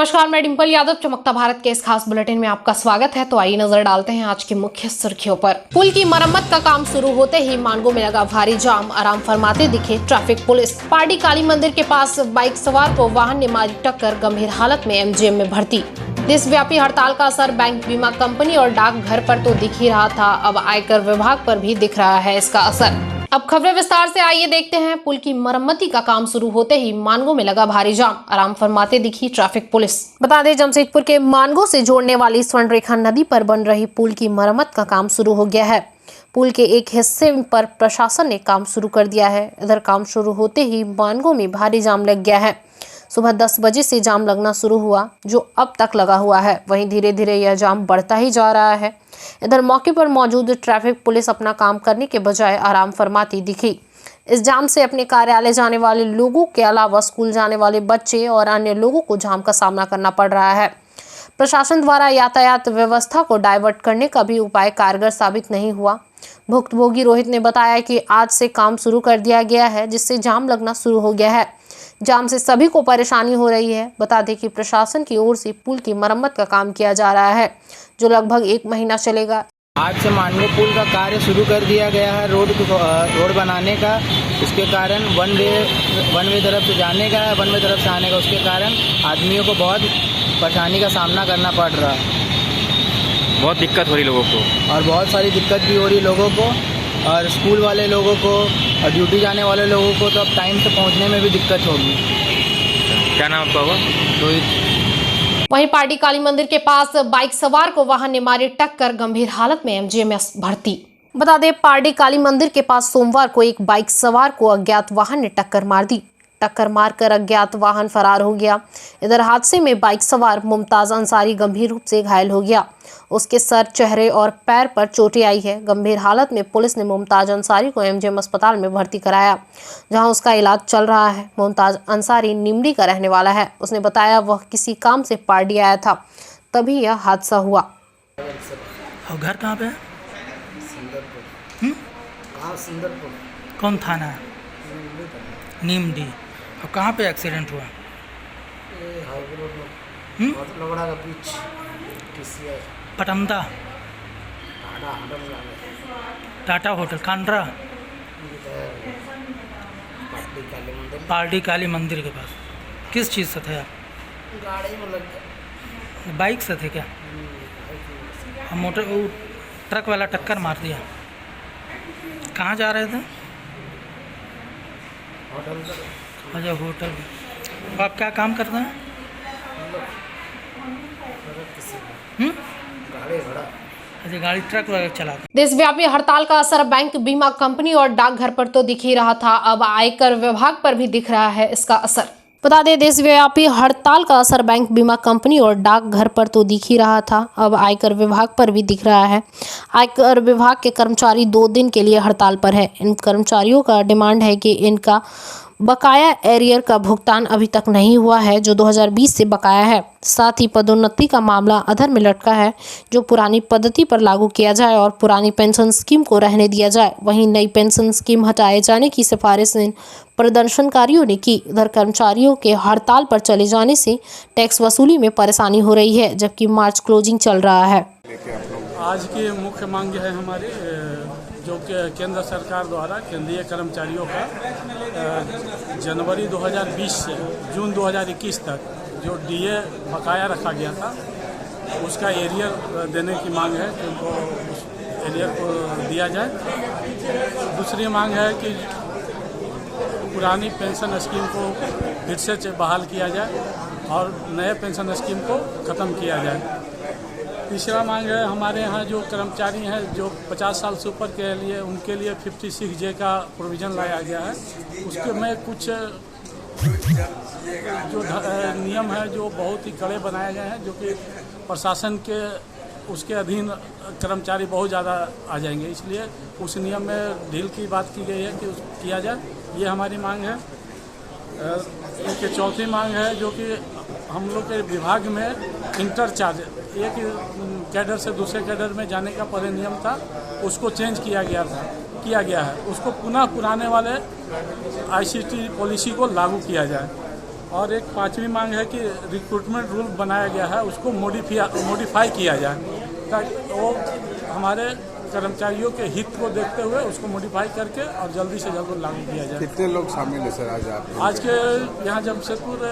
नमस्कार, मैं डिंपल यादव चमकता भारत के इस खास बुलेटिन में आपका स्वागत है। तो आइए नजर डालते हैं आज की मुख्य सुर्खियों पर। पुल की मरम्मत का काम शुरू होते ही मार्गों में लगा भारी जाम, आराम फरमाते दिखे ट्रैफिक पुलिस। पारडी काली मंदिर के पास बाइक सवार को वाहन ने मारी टक्कर, गंभीर हालत में एमजीएम में भर्ती। देशव्यापी हड़ताल का असर बैंक, बीमा कंपनी और डाकघर पर तो दिख ही रहा था, अब आयकर विभाग पर भी दिख रहा है इसका असर। अब खबरें विस्तार से आइए देखते हैं। पुल की मरम्मती का काम शुरू होते ही मानगो में लगा भारी जाम, आराम फरमाते दिखी ट्रैफिक पुलिस। बता दें, जमशेदपुर के मानगो से जोड़ने वाली स्वर्ण रेखा नदी पर बन रही पुल की मरम्मत का काम शुरू हो गया है। पुल के एक हिस्से पर प्रशासन ने काम शुरू कर दिया है। इधर काम शुरू होते ही मानगो में भारी जाम लग गया है। सुबह 10 बजे से जाम लगना शुरू हुआ, जो अब तक लगा हुआ है। वहीं धीरे धीरे यह जाम बढ़ता ही जा रहा है। इधर मौके पर मौजूद ट्रैफिक पुलिस अपना काम करने के बजाय आराम फरमाती दिखी। इस जाम से अपने कार्यालय जाने वाले लोगों के अलावा स्कूल जाने वाले बच्चे और अन्य लोगों को जाम का सामना करना पड़ रहा है। प्रशासन द्वारा यातायात व्यवस्था को डाइवर्ट करने का भी उपाय कारगर साबित नहीं हुआ। भुक्तभोगी रोहित ने बताया कि आज से काम शुरू कर दिया गया है, जिससे जाम लगना शुरू हो गया है। जाम से सभी को परेशानी हो रही है। बता दें कि प्रशासन की ओर से पुल की मरम्मत का काम किया जा रहा है, जो लगभग 1 महीना चलेगा। आज से मानगो पुल का कार्य शुरू कर दिया गया है, रोड बनाने का। इसके कारण वन वे तरफ से जाने का है, वन वे तरफ से आने का। उसके कारण आदमियों को बहुत परेशानी का सामना करना पड़ रहा है। बहुत दिक्कत हो रही लोगों को, और बहुत सारी दिक्कत भी हो रही लोगों को, और स्कूल वाले लोगों को और ड्यूटी जाने वाले लोगों को तो अब टाइम से पहुंचने में भी दिक्कत होगी। क्या नाम आपका होगा? रोहित। वहीं पारडी काली मंदिर के पास बाइक सवार को वाहन ने मारी टक्कर, गंभीर हालत में एमजीएम में भर्ती। बता दें, पारडी काली मंदिर के पास सोमवार को एक बाइक सवार को अज्ञात वाहन ने टक्कर मार दी। टक्कर मारकर अज्ञात वाहन फरार हो गया। इधर हादसे में बाइक सवार मुमताज अंसारी गंभीर रूप से घायल हो गया। उसके सर, चेहरे और पैर पर चोटें आई है। गंभीर हालत में पुलिस ने मुमताज अंसारी को एमजीएम अस्पताल में भर्ती कराया, जहां उसका इलाज चल रहा है। मुमताज अंसारी निमडी का रहने वाला है। उसने बताया वह किसी काम से पारडी आया था, तभी यह हादसा हुआ। और घर कहाँ पे है? सुंदरपुर। कौन थाना है? नीमडी। और कहाँ पे एक्सीडेंट हुआ? लगड़ा का बीच पटमदा टाटा होटल कांड्रा पारडी काली मंदिर के पास। किस चीज़ से थे आप? गाड़ी में लग गया। बाइक से थे क्या? हम मोटर ट्रक वाला टक्कर मार दिया। कहाँ जा रहे थे? होटल। अच्छा, होटल। तो आप क्या काम करते हैं? गाड़ी घड़ा। अच्छा, गाड़ी ट्रक वगैरह चलाते। देशव्यापी हड़ताल का असर बैंक, बीमा कंपनी और डाकघर पर तो दिख ही रहा था, अब आयकर विभाग पर भी दिख रहा है इसका असर। बता दें, देशव्यापी हड़ताल का असर बैंक, बीमा कंपनी और डाकघर पर तो दिख ही रहा था, अब आयकर विभाग पर भी दिख रहा है। आयकर विभाग के कर्मचारी 2 दिन के लिए हड़ताल पर है। इन कर्मचारियों का डिमांड है कि इनका बकाया एरियर का भुगतान अभी तक नहीं हुआ है, जो 2020 से बकाया है। साथ ही पदोन्नति का मामला अधर में लटका है, जो पुरानी पद्धति पर लागू किया जाए और पुरानी पेंशन स्कीम को रहने दिया जाए। वहीं नई पेंशन स्कीम हटाए जाने की सिफारिश इन प्रदर्शनकारियों ने की। उधर कर्मचारियों के हड़ताल पर चले जाने से टैक्स वसूली में परेशानी हो रही है, जबकि मार्च क्लोजिंग चल रहा है। आज की मुख्य मांग है हमारी, जो कि केंद्र सरकार द्वारा केंद्रीय कर्मचारियों का जनवरी 2020 से जून 2021 तक जो डीए बकाया रखा गया था, उसका एरियर देने की मांग है कि उनको उस एरियर को दिया जाए। दूसरी मांग है कि पुरानी पेंशन स्कीम को फिर से बहाल किया जाए और नए पेंशन स्कीम को ख़त्म किया जाए। तीसरा मांग है, हमारे यहाँ जो कर्मचारी हैं जो 50 साल से ऊपर के लिए, उनके लिए 56J का प्रोविज़न लाया गया है। उसके में कुछ जो नियम है जो बहुत ही कड़े बनाए गए हैं, जो कि प्रशासन के उसके अधीन कर्मचारी बहुत ज़्यादा आ जाएंगे, इसलिए उस नियम में ढील की बात की गई है कि किया जाए। ये हमारी मांग है। एक चौथी मांग है, जो कि हम लोग के विभाग में इंटरचार्ज, एक कैडर से दूसरे कैडर में जाने का पहले नियम था, उसको चेंज किया गया है। उसको पुनः पुराने वाले ICT पॉलिसी को लागू किया जाए। और एक पांचवी मांग है कि रिक्रूटमेंट रूल बनाया गया है उसको मॉडिफाई किया जाए ताकि वो हमारे कर्मचारियों के हित को देखते हुए उसको मॉडिफाई करके और जल्दी से जल्द लागू किया जाए। कितने लोग शामिल हैं सर आज के यहाँ जमशेदपुर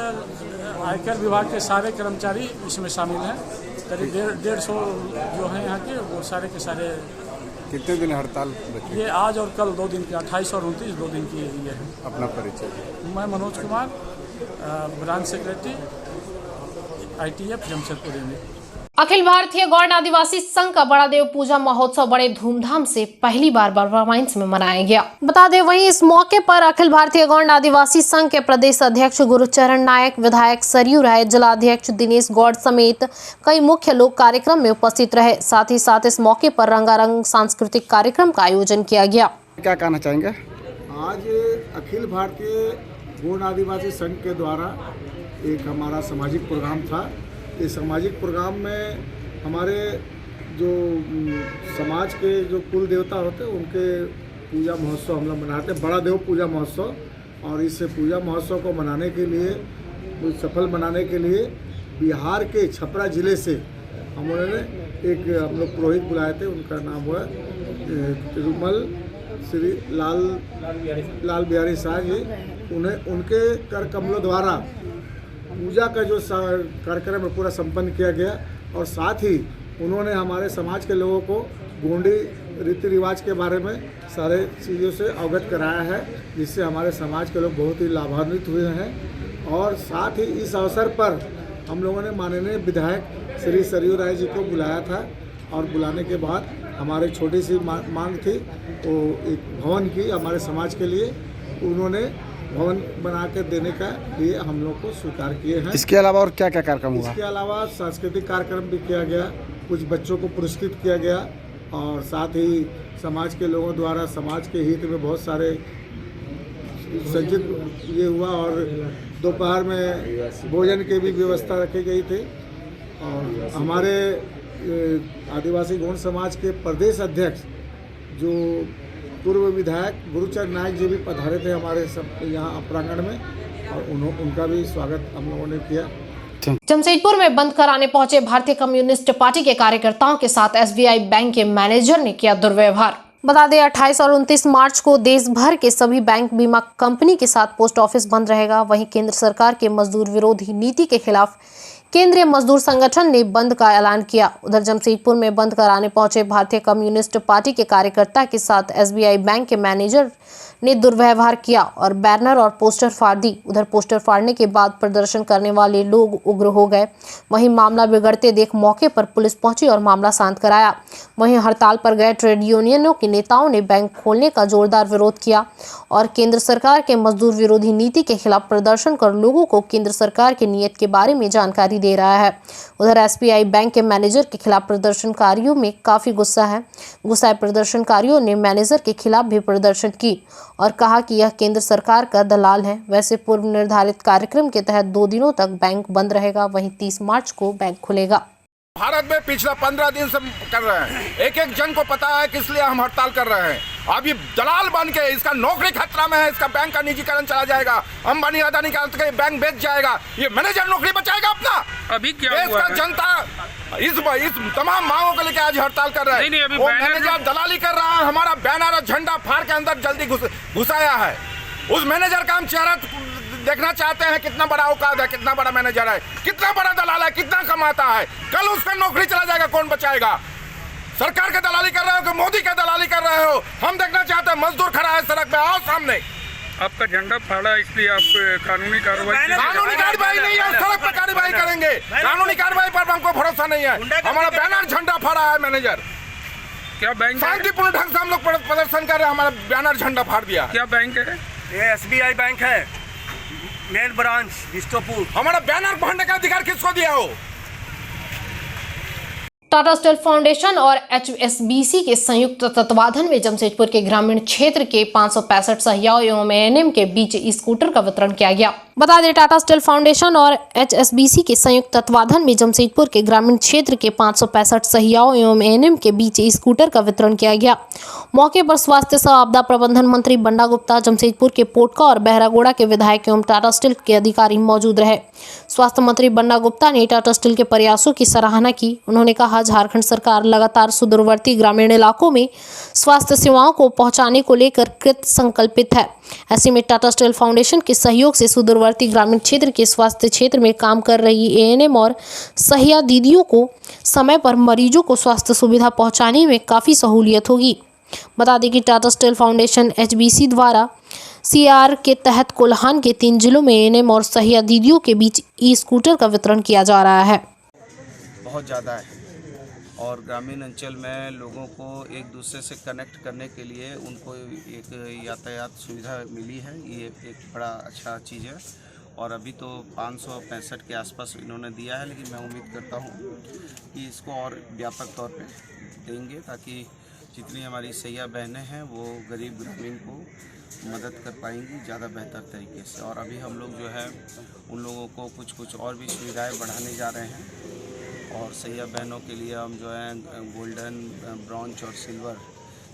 आयकर विभाग के सारे कर्मचारी इसमें शामिल हैं। करीब 150 जो हैं यहाँ के वो सारे के सारे। कितने दिन हड़ताल रखी? ये आज और कल 2 दिन की 28 और 29 2 दिन की ये है। अपना परिचय? मैं Manoj Kumar, branch secretary ITF Jamshedpur में। अखिल भारतीय गौड़ आदिवासी संघ का बड़ा देव पूजा महोत्सव बड़े धूमधाम से पहली बार बर्मा माइंस में मनाया गया। बता दें वहीं इस मौके पर अखिल भारतीय गौड़ आदिवासी संघ के प्रदेश अध्यक्ष गुरुचरण नायक, विधायक सरयू राय, जिलाध्यक्ष दिनेश गौड़ समेत कई मुख्य लोग कार्यक्रम में उपस्थित रहे। साथ ही साथ इस मौके पर रंगारंग सांस्कृतिक कार्यक्रम का आयोजन किया गया। क्या कहना चाहेंगे? आज अखिल भारतीय गौड़ आदिवासी संघ के द्वारा एक हमारा सामाजिक प्रोग्राम था। इस सामाजिक प्रोग्राम में हमारे जो समाज के जो कुल देवता होते हैं उनके पूजा महोत्सव हम लोग मनाते हैं, बड़ा देव पूजा महोत्सव। और इस पूजा महोत्सव को मनाने के लिए, सफल बनाने के लिए बिहार के छपरा ज़िले से हम लोग पुरोहित बुलाए थे। उनका नाम हुआ तिरुमल श्री लाल बिहारी शाह जी। उनके कर कमलों द्वारा पूजा का जो कार्यक्रम पूरा संपन्न किया गया। और साथ ही उन्होंने हमारे समाज के लोगों को गोंडी रीति रिवाज के बारे में सारे चीज़ों से अवगत कराया है, जिससे हमारे समाज के लोग बहुत ही लाभान्वित हुए हैं। और साथ ही इस अवसर पर हम लोगों ने माननीय विधायक श्री सरयू राय जी को बुलाया था। और बुलाने के बाद हमारी छोटी सी मांग थी, वो एक भवन की हमारे समाज के लिए उन्होंने भवन बना के देने का लिए हम लोग को स्वीकार किए हैं। इसके अलावा और क्या क्या कार्यक्रम हुआ? इसके अलावा सांस्कृतिक कार्यक्रम भी किया गया, कुछ बच्चों को पुरस्कृत किया गया। और साथ ही समाज के लोगों द्वारा समाज के हित में बहुत सारे संचित ये हुआ। और दोपहर में भोजन की भी व्यवस्था रखी गई थी। और हमारे आदिवासी गौड़ समाज के प्रदेश अध्यक्ष जो पूर्व विधायक गुरुचरण नायक जी भी पधारे थे हमारे सब यहाँ प्रांगण में, और उनका भी स्वागत हम लोगों ने किया। जमशेदपुर में बंद कराने पहुंचे भारतीय कम्युनिस्ट पार्टी के कार्यकर्ताओं के साथ SBI बैंक के मैनेजर ने किया दुर्व्यवहार। बता दें 28 और 29 मार्च को देश भर के सभी बैंक बीमा कंपनी के साथ पोस्ट ऑफिस बंद रहेगा। वहीं केंद्र सरकार के मजदूर विरोधी नीति के खिलाफ केंद्रीय मजदूर संगठन ने बंद का ऐलान किया। उधर जमशेदपुर में बंद कराने पहुंचे भारतीय कम्युनिस्ट पार्टी के कार्यकर्ता के साथ SBI बैंक के मैनेजर ने दुर्व्यवहार किया और बैनर और पोस्टर फाड़ दी। उधर पोस्टर फाड़ने के बाद प्रदर्शन करने वाले लोग उग्र हो गए। वहीं मामला बिगड़ते देख मौके पर पुलिस पहुंची और मामला शांत कराया। वहीं हड़ताल पर गए ट्रेड यूनियनों के नेताओं ने बैंक खोलने का जोरदार विरोध किया और केंद्र सरकार के मजदूर विरोधी नीति के खिलाफ प्रदर्शन कर लोगों को केंद्र सरकार की नीयत के बारे में जानकारी दे रहा है। उधर SBI बैंक के मैनेजर के खिलाफ प्रदर्शनकारियों में काफी गुस्सा है। गुस्साए प्रदर्शनकारियों ने मैनेजर के खिलाफ भी प्रदर्शन की और कहा कि यह केंद्र सरकार का दलाल है। वैसे पूर्व निर्धारित कार्यक्रम के तहत 2 दिनों तक बैंक बंद रहेगा। वहीं 30 मार्च को बैंक खुलेगा। भारत में पिछला 15 दिन से कर रहे हैं। एक एक जन को पता है किस लिए हम हड़ताल कर रहे हैं। अब ये दलाल बन के इसका नौकरी खतरा में है, इसका बैंक का निजीकरण चला जाएगा, अंबानी अदानी का बैंक बेच जाएगा, ये मैनेजर नौकरी बचाएगा अपना। अभी क्या देश का जनता इस तमाम मांगों को लेकर आज हड़ताल कर रहा है। वो मैनेजर दलाली कर रहा है, हमारा बैनर और झंडा फाड़ के अंदर जल्दी घुसाया है। उस मैनेजर का हम चेहरा देखना चाहते हैं, कितना बड़ा औकात है, कितना बड़ा मैनेजर है, कितना बड़ा दलाल है, कितना कमाता है। कल उसका नौकरी चला जाएगा, कौन बचाएगा? सरकार का दलाली कर रहे हो कि मोदी का दलाली कर रहे हो? हम देखना चाहते हैं। मजदूर खड़ा है सड़क पे, आओ सामने। आपका झंडा फाड़ा इसलिए आप कानूनी कार्रवाई नहीं है, सड़क पर कार्रवाई करेंगे। कानूनी कार्रवाई पर हमको भरोसा नहीं है। हमारा बैनर झंडा फाड़ा है मैनेजर। क्या बैंक शांतिपूर्ण ढंग से हम लोग प्रदर्शन कर रहे हैं, हमारा बैनर झंडा फाड़ दिया। क्या बैंक है? ये SBI बैंक है, मेन ब्रांच बिष्टुपुर। हमारा बैनर फाड़ने का अधिकार किसको दिया हो? टाटा स्टील फाउंडेशन और HSBC के संयुक्त तत्वाधान में जमशेदपुर के ग्रामीण क्षेत्र के 565 सहियाओं एवं ANM के बीच स्कूटर का वितरण किया गया। बता दें टाटा स्टील फाउंडेशन और HSBC के संयुक्त तत्वाधान में जमशेदपुर के ग्रामीण क्षेत्र के 565 सहियाओं एवं एएनएम के बीच स्कूटर का वितरण किया गया। मौके पर स्वास्थ्य सह आपदा प्रबंधन मंत्री बंडा गुप्ता, जमशेदपुर के पोटका और बहरागोड़ा के विधायक एवं टाटा स्टील के अधिकारी मौजूद रहे। स्वास्थ्य मंत्री बंडा गुप्ता ने टाटा स्टील के प्रयासों की सराहना की। उन्होंने कहा, झारखंड सरकार लगातार सुदूरवर्ती ग्रामीण इलाकों में स्वास्थ्य सेवाओं को पहुंचाने को लेकर कृत संकल्पित है। ऐसे में टाटा स्टील फाउंडेशन के सहयोग से सुदूरवर्ती ग्रामीण क्षेत्र के स्वास्थ्य क्षेत्र में काम कर रही एएनएम और सहिया दीदियों को समय पर मरीजों को स्वास्थ्य सुविधा पहुंचाने में काफ़ी सहूलियत होगी। बता दें कि टाटा स्टील फाउंडेशन HBC द्वारा CR के तहत कोल्हान के 3 जिलों में एएनएम और सहिया दीदियों के बीच स्कूटर का वितरण किया जा रहा है। बहुत ज़्यादा है और ग्रामीण अंचल में लोगों को एक दूसरे से कनेक्ट करने के लिए उनको एक यातायात सुविधा मिली है। ये एक बड़ा अच्छा चीज़ है और अभी तो 565 के आसपास इन्होंने दिया है, लेकिन मैं उम्मीद करता हूँ कि इसको और व्यापक तौर पे देंगे ताकि जितनी हमारी सैया बहनें हैं वो गरीब ग्रामीण को मदद कर पाएंगी ज़्यादा बेहतर तरीके से। और अभी हम लोग जो है उन लोगों को कुछ और भी सुविधाएँ बढ़ाने जा रहे हैं और सैया बहनों के लिए हम जो है गोल्डन, ब्रॉन्ज और सिल्वर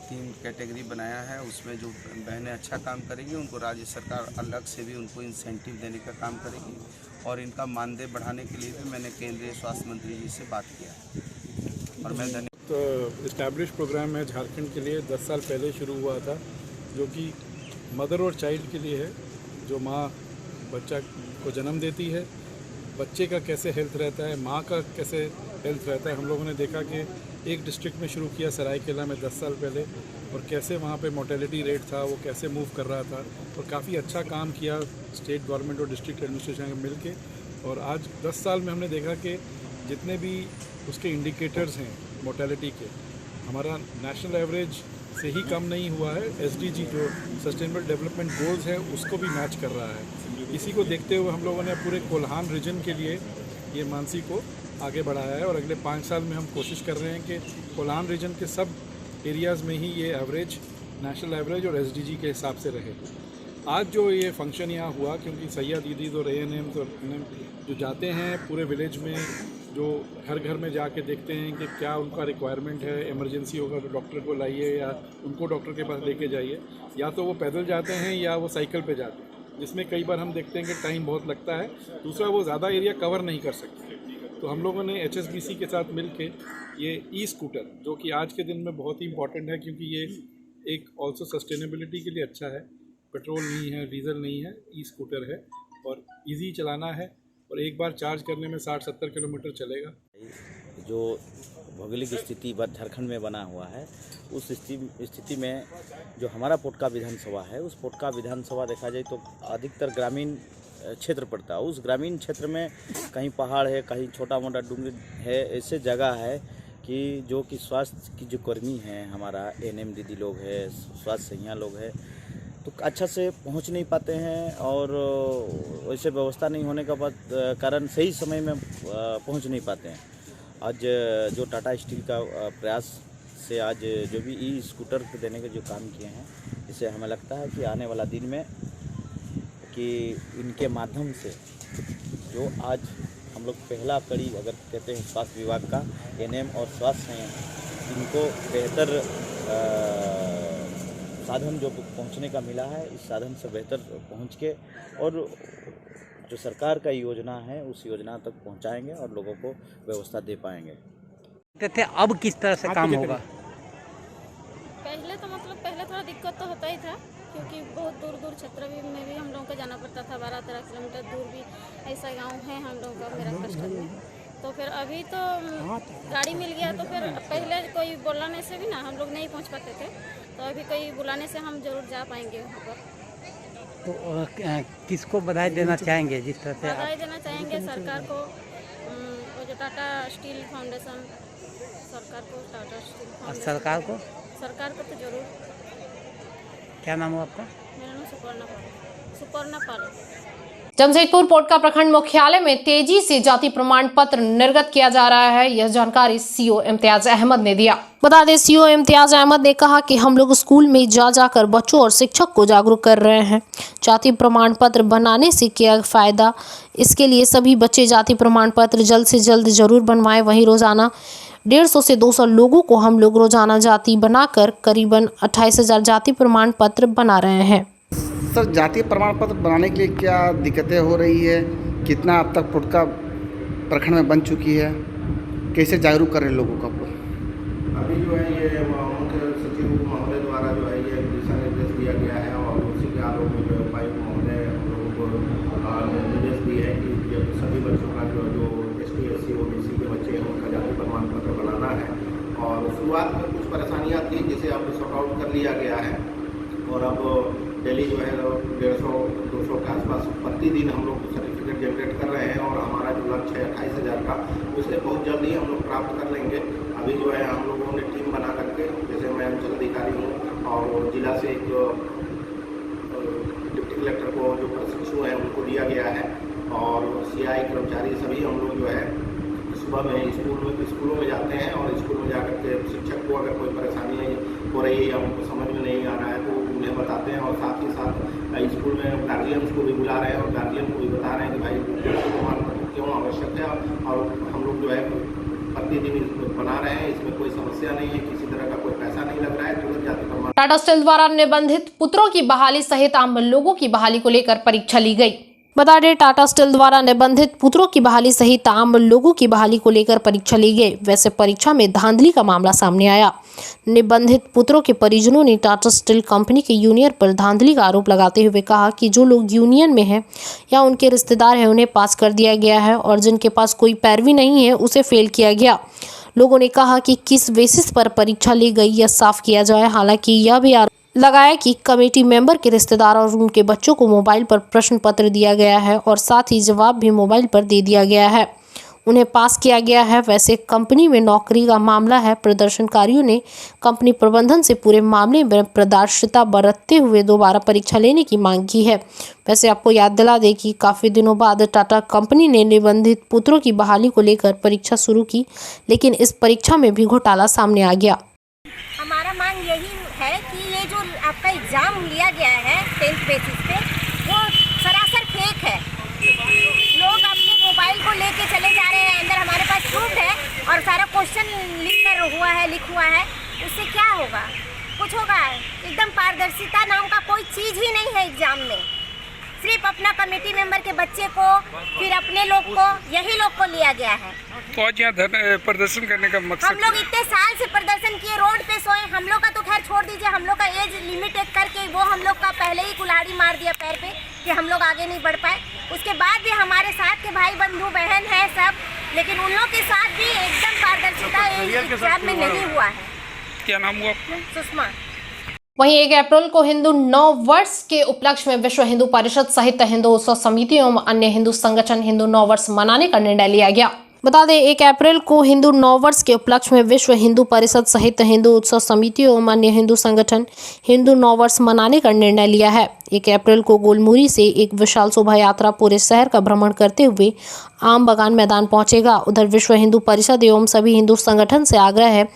3 कैटेगरी बनाया है। उसमें जो बहनें अच्छा काम करेंगी उनको राज्य सरकार अलग से भी उनको इंसेंटिव देने का काम करेगी और इनका मानदेय बढ़ाने के लिए भी मैंने केंद्रीय स्वास्थ्य मंत्री जी से बात किया है और मैं तो इस्टेब्लिश प्रोग्राम है झारखंड के लिए 10 साल पहले शुरू हुआ था, जो कि मदर और चाइल्ड के लिए है। जो माँ बच्चा को जन्म देती है, बच्चे का कैसे हेल्थ रहता है, माँ का कैसे हेल्थ रहता है। हम लोगों ने देखा कि एक डिस्ट्रिक्ट में शुरू किया सरायकेला में 10 साल पहले और कैसे वहाँ पे मोर्टेलिटी रेट था, वो कैसे मूव कर रहा था और काफ़ी अच्छा काम किया स्टेट गवर्नमेंट और डिस्ट्रिक्ट एडमिनिस्ट्रेशन मिल के। और आज 10 साल में हमने देखा कि जितने भी उसके इंडिकेटर्स हैं मोर्टेलिटी के, हमारा नेशनल एवरेज से ही कम नहीं हुआ है। SDG जो सस्टेनेबल डेवलपमेंट गोल्स है उसको भी मैच कर रहा है। इसी को देखते हुए हम लोगों ने पूरे कोल्हान रीजन के लिए ये मानसी को आगे बढ़ाया है और अगले 5 साल में हम कोशिश कर रहे हैं कि कोल्हान रीजन के सब एरियाज़ में ही ये एवरेज, नेशनल एवरेज और SDG के हिसाब से रहे। आज जो ये फंक्शन यहाँ हुआ, क्योंकि सैया दीदी और ANM तो जो जाते हैं पूरे विलेज में, जो घर घर में जाके देखते हैं कि क्या उनका रिक्वायरमेंट है, इमरजेंसी होगा तो डॉक्टर को लाइए या उनको डॉक्टर के पास लेके जाइए, या तो वो पैदल जाते हैं या वो साइकिल पे जाते हैं, जिसमें कई बार हम देखते हैं कि टाइम बहुत लगता है। दूसरा, वो ज़्यादा एरिया कवर नहीं कर सकते। तो हम लोगों ने HSBC के साथ मिल के ये स्कूटर, जो कि आज के दिन में बहुत ही इंपॉर्टेंट है क्योंकि ये एक ऑल्सो सस्टेनेबिलिटी के लिए अच्छा है, पेट्रोल नहीं है, डीजल नहीं है, स्कूटर है और ईजी चलाना है और एक बार चार्ज करने में 60-70 किलोमीटर चलेगा। जो भौगोलिक स्थिति झारखंड में बना हुआ है, उस स्थिति में जो हमारा पोटका विधानसभा है, उस पोटका विधानसभा देखा जाए तो अधिकतर ग्रामीण क्षेत्र पड़ता है। उस ग्रामीण क्षेत्र में कहीं पहाड़ है, कहीं छोटा मोटा डूंगर है, ऐसे जगह है कि जो कि स्वास्थ्य की जो कर्मी हैं, हमारा ANM दीदी लोग है, स्वास्थ्य सहिया लोग है, तो अच्छा से पहुंच नहीं पाते हैं और वैसे व्यवस्था नहीं होने का कारण सही समय में पहुंच नहीं पाते हैं। आज जो टाटा स्टील का प्रयास से आज जो भी स्कूटर देने के जो काम किए हैं, इससे हमें लगता है कि आने वाला दिन में कि इनके माध्यम से जो आज हम लोग पहला कड़ी अगर कहते हैं स्वास्थ्य विभाग का, ANM और स्वास्थ्य हैं, इनको बेहतर साधन जो पहुंचने का मिला है, इस साधन से बेहतर पहुंच के और जो सरकार का योजना है उस योजना तक पहुंचाएंगे और लोगों को व्यवस्था दे पाएंगे। कहते अब किस तरह से काम होगा? पहले थोड़ा दिक्कत तो होता ही था क्योंकि बहुत दूर दूर क्षेत्र में भी हम लोगों को जाना पड़ता था, 12-13 किलोमीटर दूर भी ऐसा गाँव है हम लोगों का, मेरा कस्टम में। तो फिर अभी तो गाड़ी मिल गया तो फिर पहले कोई बुलाने से भी ना हम लोग नहीं पहुंच पाते थे, तो अभी कोई बुलाने से हम जरूर जा पाएंगे वहाँ पर। तो किसको बधाई देना चाहेंगे? जिस तरह से बधाई देना चाहेंगे सरकार को, वो जो टाटा स्टील फाउंडेशन, सरकार को, टाटा स्टील फाउंडेशन, सरकार को तो जरूर। क्या नाम हो आपका? मेरा नाम सुपर्णा पाल। जमशेदपुर पोटका प्रखंड मुख्यालय में तेजी से जाति प्रमाण पत्र निर्गत किया जा रहा है। यह जानकारी सीओ इम्तियाज अहमद ने दिया। बता दें, सीओ इम्तियाज अहमद ने कहा कि हम लोग स्कूल में जाकर बच्चों और शिक्षक को जागरूक कर रहे हैं। जाति प्रमाण पत्र बनाने से क्या फायदा, इसके लिए सभी बच्चे जाति प्रमाण पत्र जल्द से जल्द जरूर बनवाएं। वहीं रोजाना 150 से 200 लोगों को हम लोग रोजाना जाति बनाकर करीबन 28,000 जाति प्रमाण पत्र बना रहे हैं। सर, जातीय प्रमाण पत्र बनाने के लिए क्या दिक्कतें हो रही है? कितना अब तक पोटका प्रखंड में बन चुकी है? कैसे जागरूक कर रहे हैं लोगों को? अभी जो है ये मुख्य सचिव महोदय द्वारा जो है ये दिशा निर्देश दिया गया है और उसी के आलोक में जो है उपायुक्त महोदय हम लोगों को निर्देश दिए है कि सभी बच्चों का जो ST SC OBC के बच्चे हैं उनका जाति प्रमाण पत्र बनाना है। और शुरुआत में कुछ परेशानियाँ थी जिसे अब सॉर्ट आउट कर लिया गया है और अब डेली जो है 150-200 के आसपास प्रतिदिन हम लोग सर्टिफिकेट जनरेट कर रहे हैं और हमारा जो लक्ष्य है 28,000 का, उसे बहुत जल्द ही हम लोग प्राप्त कर लेंगे। अभी जो है हम लोगों ने टीम बना करके, जैसे मैं अंचल अधिकारी हूँ और जिला से एक डिप्टी कलेक्टर को जो प्रशिक्षु हैं उनको दिया गया है और CI कर्मचारी सभी हम लोग जो है सुबह में स्कूलों में जाते हैं और स्कूल में जाकर के शिक्षक को अगर कोई परेशानी हो रही है या उनको समझ में नहीं आ रहा है तो उन्हें बताते हैं और साथ ही साथ स्कूल में गार्जियंस को भी बुला रहे हैं और गार्जियन को भी बता रहे हैं कि भाई प्रमाण पत्र क्यों आवश्यक है और हम लोग जो है प्रतिदिन बना रहे हैं। इसमें कोई समस्या नहीं है, किसी तरह का कोई पैसा नहीं लग रहा है। तुरंत जाति प्रमाण। टाटा स्टील द्वारा निबंधित पुत्रों की बहाली सहित आम लोगों की बहाली को लेकर परीक्षा ली गई। बता दें, टाटा स्टील द्वारा निबंधित पुत्रों की बहाली सहित आम लोगों की बहाली को लेकर परीक्षा ली गई। वैसे परीक्षा में धांधली का मामला सामने आया। निबंधित पुत्रों के परिजनों ने टाटा स्टील कंपनी के यूनियन पर धांधली का आरोप लगाते हुए कहा कि जो लोग यूनियन में हैं या उनके रिश्तेदार हैं उन्हें पास कर दिया गया है और जिनके पास कोई पैरवी नहीं है उसे फेल किया गया। लोगों ने कहा कि किस बेसिस पर परीक्षा ली गई यह साफ किया जाए। हालांकि यह भी लगाया कि कमेटी मेंबर के रिश्तेदार और उनके बच्चों को मोबाइल पर प्रश्न पत्र दिया गया है और साथ ही जवाब भी मोबाइल पर दे दिया गया है, उन्हें पास किया गया है। वैसे कंपनी में नौकरी का मामला है। प्रदर्शनकारियों ने कंपनी प्रबंधन से पूरे मामले में पारदर्शिता बरतते हुए दोबारा परीक्षा लेने की मांग की है। वैसे आपको याद दिला दें कि काफ़ी दिनों बाद टाटा कंपनी ने निबंधित पुत्रों की बहाली को लेकर परीक्षा शुरू की, लेकिन इस परीक्षा में भी घोटाला सामने आ गया। हमारा मांग यही है कि ये जो आपका एग्ज़ाम लिया गया है 10th बेसिस पे, वो सरासर फेक है। लोग अपने मोबाइल को लेके चले जा रहे हैं, अंदर हमारे पास प्रूफ है और सारा क्वेश्चन लिख हुआ है। उससे क्या होगा? कुछ होगा? एकदम पारदर्शिता नाम का कोई चीज़ ही नहीं है एग्ज़ाम में। सिर्फ अपना कमेटी मेंबर के बच्चे को, फिर अपने लोग को, यही लोग को लिया गया है। तो आज यहाँ प्रदर्शन करने का मकसद? हम लोग इतने साल से प्रदर्शन किए, रोड पे सोए। हम लोग का तो खैर छोड़ दीजिए, हम लोग का एज लिमिटेड करके वो हम लोग का पहले ही कुल्हाड़ी मार दिया पैर पे कि हम लोग आगे नहीं बढ़ पाए। उसके बाद भी हमारे साथ के भाई बंधु बहन हैं सब, लेकिन उन लोग के साथ भी एकदम पारदर्शिता एग्जाम में नहीं हुआ है। क्या नाम हुआ आपका? सुषमा। वहीं 1 अप्रैल को हिंदू नव वर्ष के उपलक्ष्य में विश्व हिंदू परिषद सहित हिंदू उत्सव समिति एवं अन्य हिंदू संगठन हिंदू नव वर्ष मनाने का निर्णय लिया गया। बता दें, 1 अप्रैल को हिंदू नव वर्ष के उपलक्ष्य में विश्व हिंदू परिषद सहित हिंदू उत्सव समिति एवं अन्य हिंदू संगठन हिंदू नव वर्ष मनाने का निर्णय लिया है। 1 अप्रैल को गोलमुरी से एक विशाल शोभा यात्रा पूरे शहर का भ्रमण करते हुए आम बगान मैदान पहुंचेगा। उधर विश्व हिंदू परिषद एवं सभी हिंदू संगठन से आग्रह है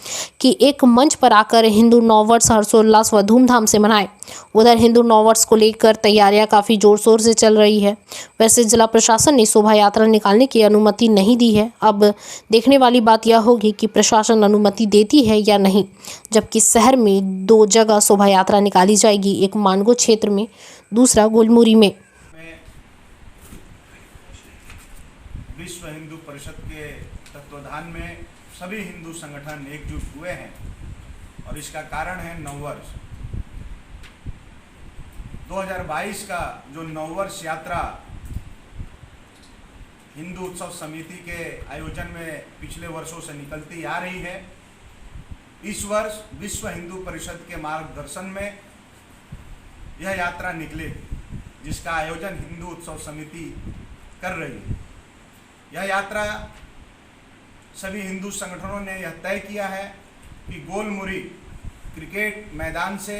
कि एक मंच पर आकर हिंदू नव वर्ष हर्षोल्लास व धूमधाम से मनाएं। उधर हिंदू नव वर्ष को लेकर तैयारियां काफ़ी जोर शोर से चल रही है। वैसे जिला प्रशासन ने शोभा यात्रा निकालने की अनुमति नहीं दी है। अब देखने वाली बात यह होगी कि प्रशासन अनुमति देती है या नहीं। जबकि शहर में 2 जगह शोभा यात्रा निकाली जाएगी, एक मानगो क्षेत्र में, दूसरा गोलमुरी में। विश्व हिंदू परिषद के तत्वाधान में सभी हिंदू संगठन एकजुट हुए हैं और इसका कारण है नववर्ष 2022 का जो नववर्ष यात्रा हिंदू उत्सव समिति के आयोजन में पिछले वर्षों से निकलती आ रही है। इस वर्ष विश्व हिंदू परिषद के मार्गदर्शन में यह यात्रा निकलेगी, जिसका आयोजन हिंदू उत्सव समिति कर रही है। यह यात्रा सभी हिंदू संगठनों ने यह तय किया है कि गोलमुरी क्रिकेट मैदान से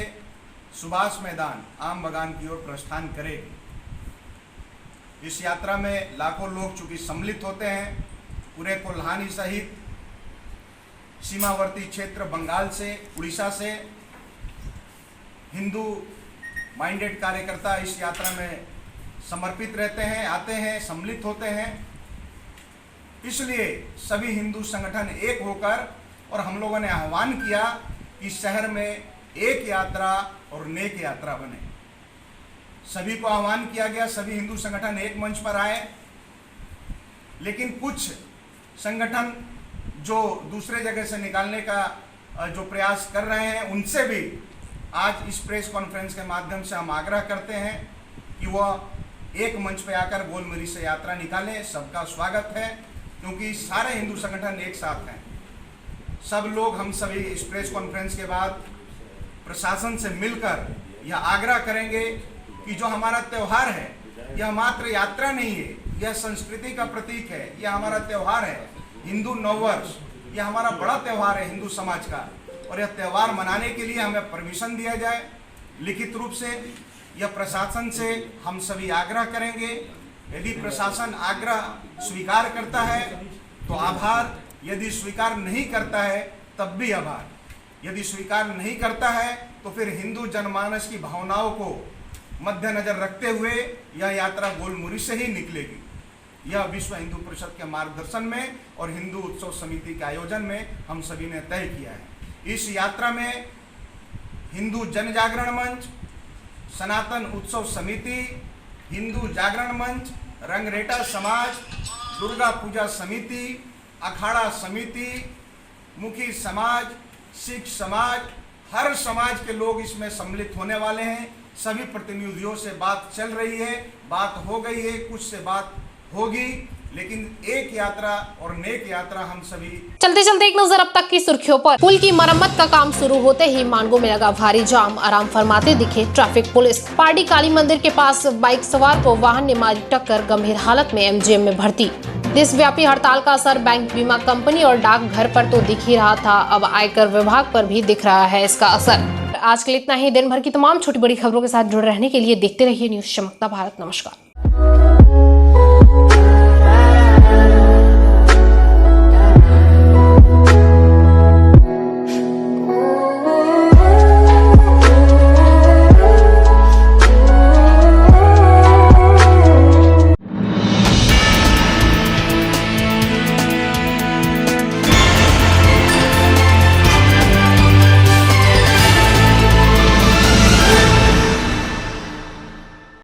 सुभाष मैदान आम बगान की ओर प्रस्थान करेगी। इस यात्रा में लाखों लोग चूंकि सम्मिलित होते हैं, पूरे कोल्हानी सहित सीमावर्ती क्षेत्र बंगाल से, उड़ीसा से हिंदू माइंडेड कार्यकर्ता इस यात्रा में समर्पित रहते हैं, आते हैं, सम्मिलित होते हैं। इसलिए सभी हिंदू संगठन एक होकर और हम लोगों ने आह्वान किया कि शहर में एक यात्रा और नेक यात्रा बने। सभी को आह्वान किया गया, सभी हिंदू संगठन एक मंच पर आए, लेकिन कुछ संगठन जो दूसरे जगह से निकालने का जो प्रयास कर रहे हैं, उनसे भी आज इस प्रेस कॉन्फ्रेंस के माध्यम से हम आग्रह करते हैं कि वह एक मंच पर आकर गोलमुरी से यात्रा निकालें। सबका स्वागत है, क्योंकि सारे हिंदू संगठन एक साथ हैं। सब लोग, हम सभी इस प्रेस कॉन्फ्रेंस के बाद प्रशासन से मिलकर यह आग्रह करेंगे कि जो हमारा त्यौहार है, यह मात्र यात्रा नहीं है, यह संस्कृति का प्रतीक है, यह हमारा त्यौहार है। हिंदू नववर्ष यह हमारा बड़ा त्यौहार है हिंदू समाज का, और यह त्यौहार मनाने के लिए हमें परमिशन दिया जाए लिखित रूप से। यह प्रशासन से हम सभी आग्रह करेंगे। यदि प्रशासन आग्रह स्वीकार करता है तो आभार, यदि स्वीकार नहीं करता है तब भी आभार। यदि स्वीकार नहीं करता है तो फिर हिंदू जनमानस की भावनाओं को मद्देनजर रखते हुए यह यात्रा गोलमुरी से ही निकलेगी। यह विश्व हिंदू परिषद के मार्गदर्शन में और हिंदू उत्सव समिति के आयोजन में हम सभी ने तय किया है। इस यात्रा में हिंदू जन जागरण मंच, सनातन उत्सव समिति, हिंदू जागरण मंच, रंगरेटा समाज, दुर्गा पूजा समिति, अखाड़ा समिति, मुखी समाज, सिख समाज, हर समाज के लोग इसमें सम्मिलित होने वाले हैं। सभी प्रतिनिधियों से बात चल रही है, बात हो गई है, कुछ से बात होगी, लेकिन एक यात्रा और नेक यात्रा हम सभी। चलते चलते एक नजर अब तक की सुर्खियों पर। पुल की मरम्मत का काम शुरू होते ही मानगो में लगा भारी जाम, आराम फरमाते दिखे ट्रैफिक पुलिस। पार्टी काली मंदिर के पास बाइक सवार को वाहन ने मारी टक्कर, गंभीर हालत में एमजीएम में भर्ती। देशव्यापी हड़ताल का असर बैंक, बीमा कंपनी और डाकघर पर तो दिख ही रहा था, अब आयकर विभाग पर भी दिख रहा है इसका असर। आज के लिए इतना ही। दिन भर की तमाम छोटी बड़ी खबरों के साथ जुड़े रहने के लिए देखते रहिए न्यूज़ चमकता भारत। नमस्कार।